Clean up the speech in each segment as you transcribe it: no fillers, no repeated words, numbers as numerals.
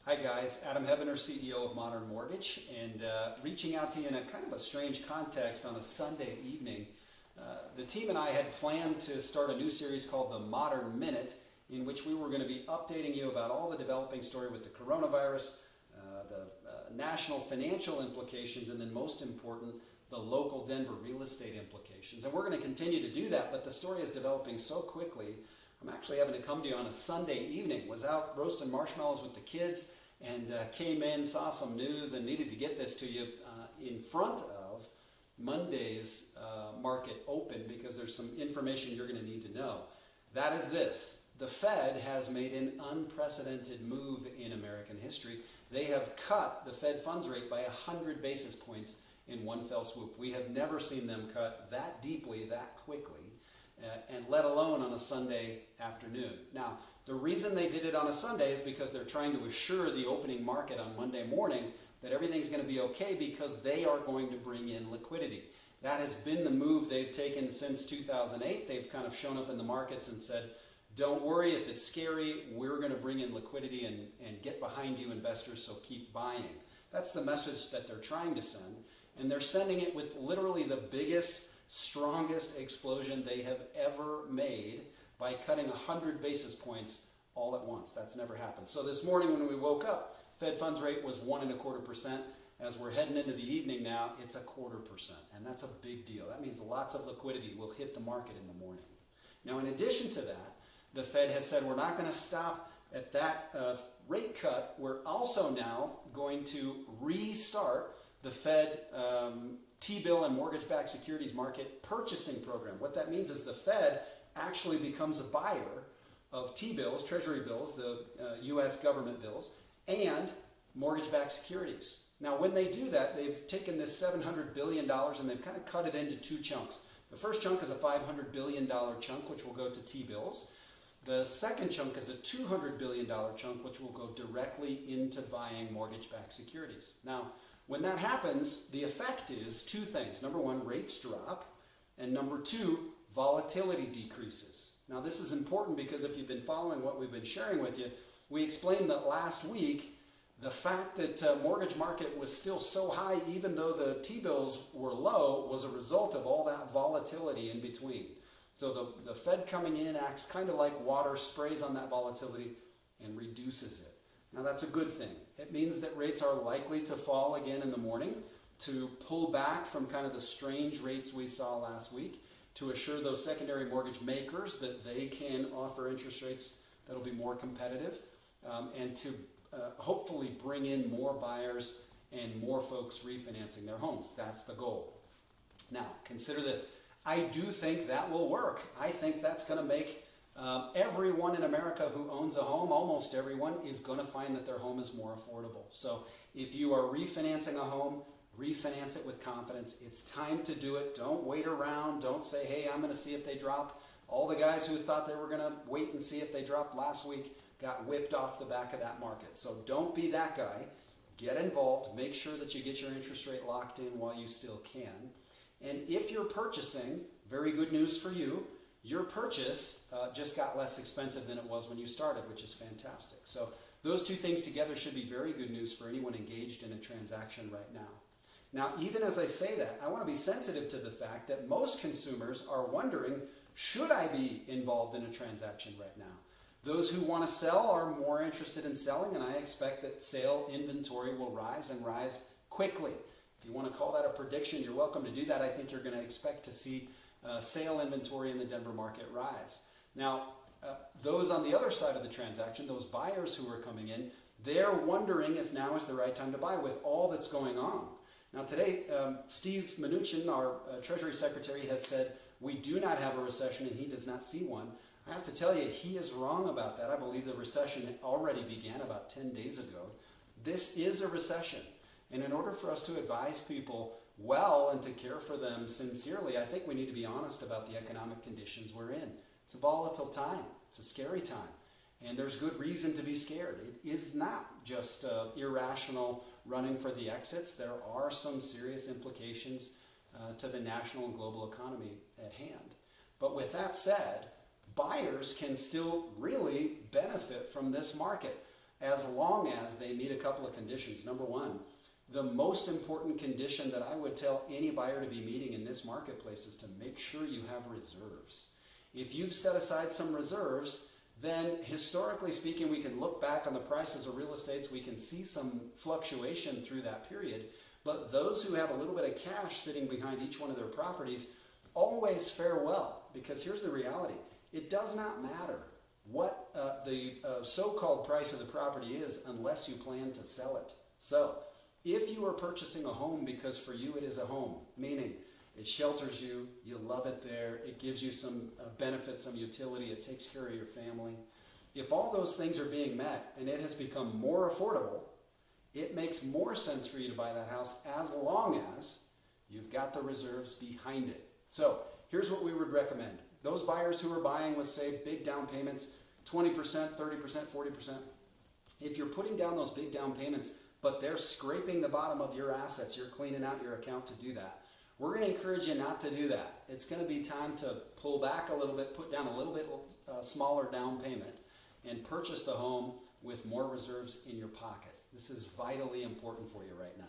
Hi guys, Adam Hebener, CEO of Modern Mortgage, and reaching out to you in a kind of a strange context on a Sunday evening. The team and I had planned to start a new series called The Modern Minute, in which we were going to be updating you about all the developing story with the coronavirus, the national financial implications, and then most important, the local Denver real estate implications. And we're going to continue to do that, but the story is developing so quickly. I'm actually having to come to you on a Sunday evening. Was out roasting marshmallows with the kids and came in, saw some news, and needed to get this to you in front of Monday's market open because there's some information you're going to need to know. That is this. The Fed has made an unprecedented move in American history. They have cut the Fed funds rate by 100 basis points in one fell swoop. We have never seen them cut that deeply, that quickly, and let alone on a Sunday afternoon. Now, the reason they did it on a Sunday is because they're trying to assure the opening market on Monday morning that everything's going to be okay because they are going to bring in liquidity. That has been the move they've taken since 2008. They've kind of shown up in the markets and said, don't worry if it's scary, we're going to bring in liquidity and get behind you investors, so keep buying. That's the message that they're trying to send. And they're sending it with literally the biggest, strongest explosion they have ever made by cutting 100 basis points all at once. That's never happened. So this morning when we woke up, Fed funds rate was 1.25%. As we're heading into the evening now, it's 0.25%. And that's a big deal. That means lots of liquidity will hit the market in the morning. Now, in addition to that, the Fed has said we're not going to stop at that rate cut. We're also now going to restart the Fed T-bill and mortgage-backed securities market purchasing program. What that means is the Fed actually becomes a buyer of T-bills, Treasury bills, the U.S. government bills, and mortgage-backed securities. Now, when they do that, they've taken this $700 billion and they've kind of cut it into two chunks. The first chunk is a $500 billion chunk, which will go to T-bills. The second chunk is a $200 billion chunk, which will go directly into buying mortgage-backed securities. Now, when that happens, the effect is two things. Number one, rates drop, and number two, volatility decreases. Now, this is important because if you've been following what we've been sharing with you, we explained that last week the fact that mortgage market was still so high, even though the T-bills were low, was a result of all that volatility in between. So the Fed coming in acts kind of like water, sprays on that volatility and reduces it. Now that's a good thing. It means that rates are likely to fall again in the morning, to pull back from kind of the strange rates we saw last week, to assure those secondary mortgage makers that they can offer interest rates that'll be more competitive, and to hopefully bring in more buyers and more folks refinancing their homes. That's the goal. Now, consider this. I do think that will work. I think that's going to make everyone in America who owns a home, almost everyone, is going to find that their home is more affordable. So if you are refinancing a home, refinance it with confidence. It's time to do it. Don't wait around. Don't say, hey, I'm going to see if they drop. All the guys who thought they were going to wait and see if they dropped last week got whipped off the back of that market. So don't be that guy. Get involved. Make sure that you get your interest rate locked in while you still can. And if you're purchasing, very good news for you, your purchase just got less expensive than it was when you started, which is fantastic. So those two things together should be very good news for anyone engaged in a transaction right now. Now, even as I say that, I want to be sensitive to the fact that most consumers are wondering, should I be involved in a transaction right now? Those who want to sell are more interested in selling, and I expect that sale inventory will rise and rise quickly. If you want to call that a prediction, you're welcome to do that. I think you're going to expect to see sale inventory in the Denver market rise. Now, those on the other side of the transaction, those buyers who are coming in, they're wondering if now is the right time to buy with all that's going on. Now today, Steve Mnuchin, our Treasury Secretary, has said we do not have a recession and he does not see one. I have to tell you, he is wrong about that. I believe the recession already began about 10 days ago. This is a recession. And in order for us to advise people well and to care for them sincerely, I think we need to be honest about the economic conditions we're in. It's a volatile time. It's a scary time. And there's good reason to be scared. It is not just irrational running for the exits. There are some serious implications to the national and global economy at hand. But with that said, buyers can still really benefit from this market. as long as they meet a couple of conditions. Number one, the most important condition that I would tell any buyer to be meeting in this marketplace is to make sure you have reserves. If you've set aside some reserves, then historically speaking, we can look back on the prices of real estates. We can see some fluctuation through that period. But those who have a little bit of cash sitting behind each one of their properties always fare well, because here's the reality. It does not matter what the so-called price of the property is unless you plan to sell it. So if you are purchasing a home because for you it is a home, meaning it shelters you, you love it there, it gives you some benefits, some utility, it takes care of your family. If all those things are being met and it has become more affordable, it makes more sense for you to buy that house as long as you've got the reserves behind it. So here's what we would recommend. Those buyers who are buying with, say, big down payments, 20%, 30%, 40%, if you're putting down those big down payments, but they're scraping the bottom of your assets, you're cleaning out your account to do that. We're going to encourage you not to do that. It's going to be time to pull back a little bit, put down a little bit smaller down payment, and purchase the home with more reserves in your pocket. This is vitally important for you right now.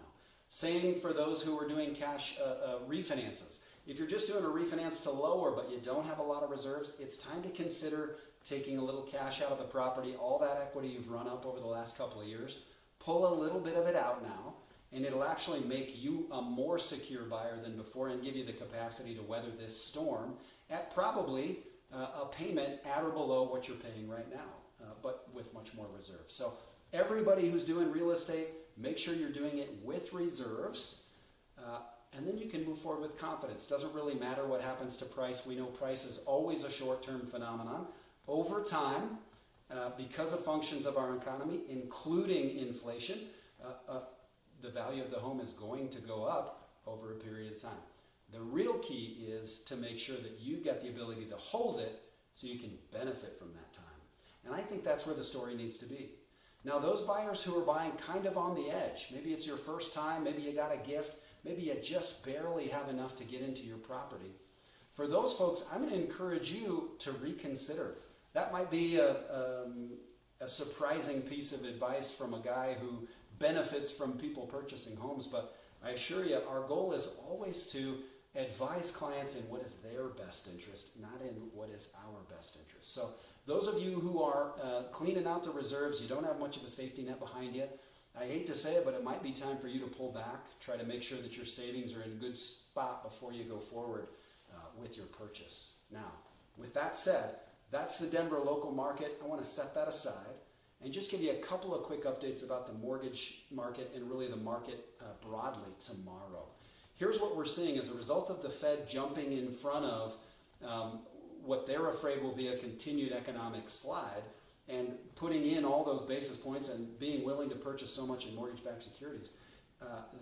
Same for those who are doing cash refinances. If you're just doing a refinance to lower, but you don't have a lot of reserves, it's time to consider taking a little cash out of the property, all that equity you've run up over the last couple of years, pull a little bit of it out now, and it'll actually make you a more secure buyer than before and give you the capacity to weather this storm at probably a payment at or below what you're paying right now, but with much more reserves. So everybody who's doing real estate, make sure you're doing it with reserves, and then you can move forward with confidence. Doesn't really matter what happens to price. We know price is always a short-term phenomenon. Over time, because of functions of our economy, including inflation, the value of the home is going to go up over a period of time. The real key is to make sure that you've got the ability to hold it so you can benefit from that time. And I think that's where the story needs to be. Now, those buyers who are buying kind of on the edge, maybe it's your first time, maybe you got a gift, maybe you just barely have enough to get into your property. For those folks, I'm going to encourage you to reconsider. That might be a surprising piece of advice from a guy who benefits from people purchasing homes, but I assure you, our goal is always to advise clients in what is their best interest, not in what is our best interest. So those of you who are cleaning out the reserves, you don't have much of a safety net behind you, I hate to say it, but it might be time for you to pull back, try to make sure that your savings are in a good spot before you go forward with your purchase. Now, with that said, that's the Denver local market. I want to set that aside and just give you a couple of quick updates about the mortgage market and really the market broadly tomorrow. Here's what we're seeing as a result of the Fed jumping in front of what they're afraid will be a continued economic slide and putting in all those basis points and being willing to purchase so much in mortgage-backed securities.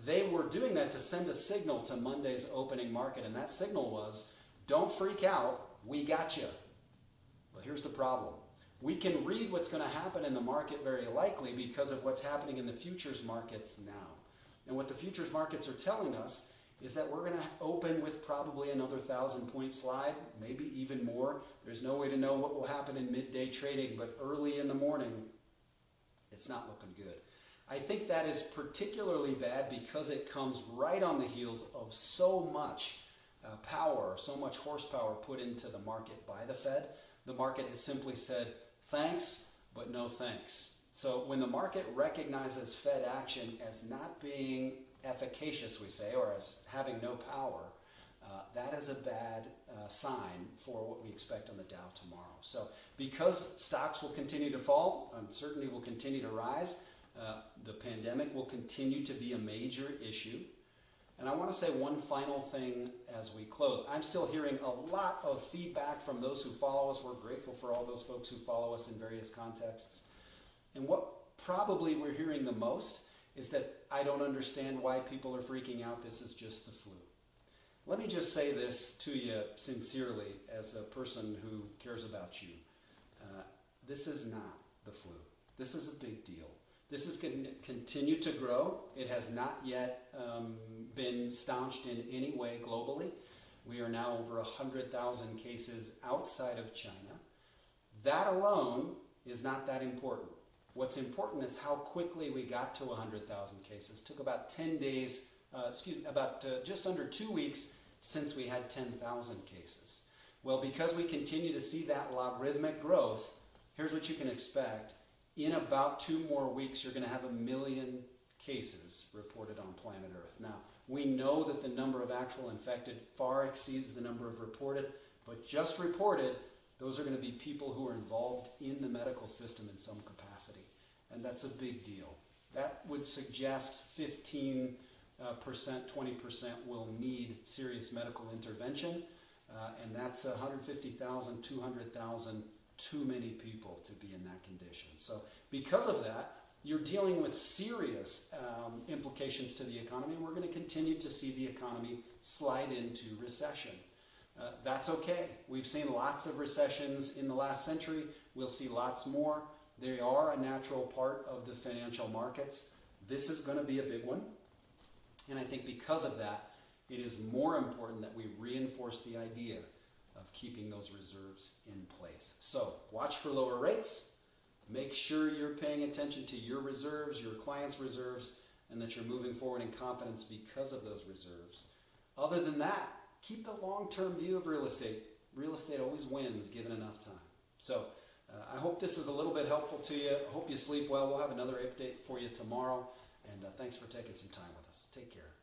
They were doing that to send a signal to Monday's opening market, and that signal was, don't freak out, we got you. But here's the problem. We can read what's going to happen in the market very likely because of what's happening in the futures markets now. And what the futures markets are telling us is that we're going to open with probably another 1,000-point slide, maybe even more. There's no way to know what will happen in midday trading, but early in the morning, it's not looking good. I think that is particularly bad because it comes right on the heels of so much power, so much horsepower put into the market by the Fed. The market has simply said, thanks, but no thanks. So when the market recognizes Fed action as not being efficacious, we say, or as having no power, that is a bad sign for what we expect on the Dow tomorrow. So because stocks will continue to fall, uncertainty will continue to rise, the pandemic will continue to be a major issue. And I want to say one final thing as we close. I'm still hearing a lot of feedback from those who follow us. We're grateful for all those folks who follow us in various contexts. And what probably we're hearing the most is that I don't understand why people are freaking out. This is just the flu. Let me just say this to you sincerely as a person who cares about you. This is not the flu. This is a big deal. This is going to continue to grow. It has not yet been staunched in any way globally. We are now over 100,000 cases outside of China. That alone is not that important. What's important is how quickly we got to 100,000 cases. It took about 10 days, just under 2 weeks since we had 10,000 cases. Well, because we continue to see that logarithmic growth, here's what you can expect. In about 2 more weeks, you're going to have 1 million cases reported on planet Earth. Now, we know that the number of actual infected far exceeds the number of reported, but just reported, those are going to be people who are involved in the medical system in some capacity. And that's a big deal. That would suggest 15%, 20% will need serious medical intervention. And that's 150,000, 200,000, too many people to be in that condition. So because of that, you're dealing with serious implications to the economy, and we're going to continue to see the economy slide into recession. That's okay. We've seen lots of recessions in the last century. We'll see lots more. They are a natural part of the financial markets. This is going to be a big one. And I think because of that, it is more important that we reinforce the idea of keeping those reserves in place. So watch for lower rates. Make sure you're paying attention to your reserves, your clients' reserves, and that you're moving forward in confidence because of those reserves. Other than that, keep the long-term view of real estate. Real estate always wins given enough time. So I hope this is a little bit helpful to you. I hope you sleep well. We'll have another update for you tomorrow. And thanks for taking some time with us. Take care.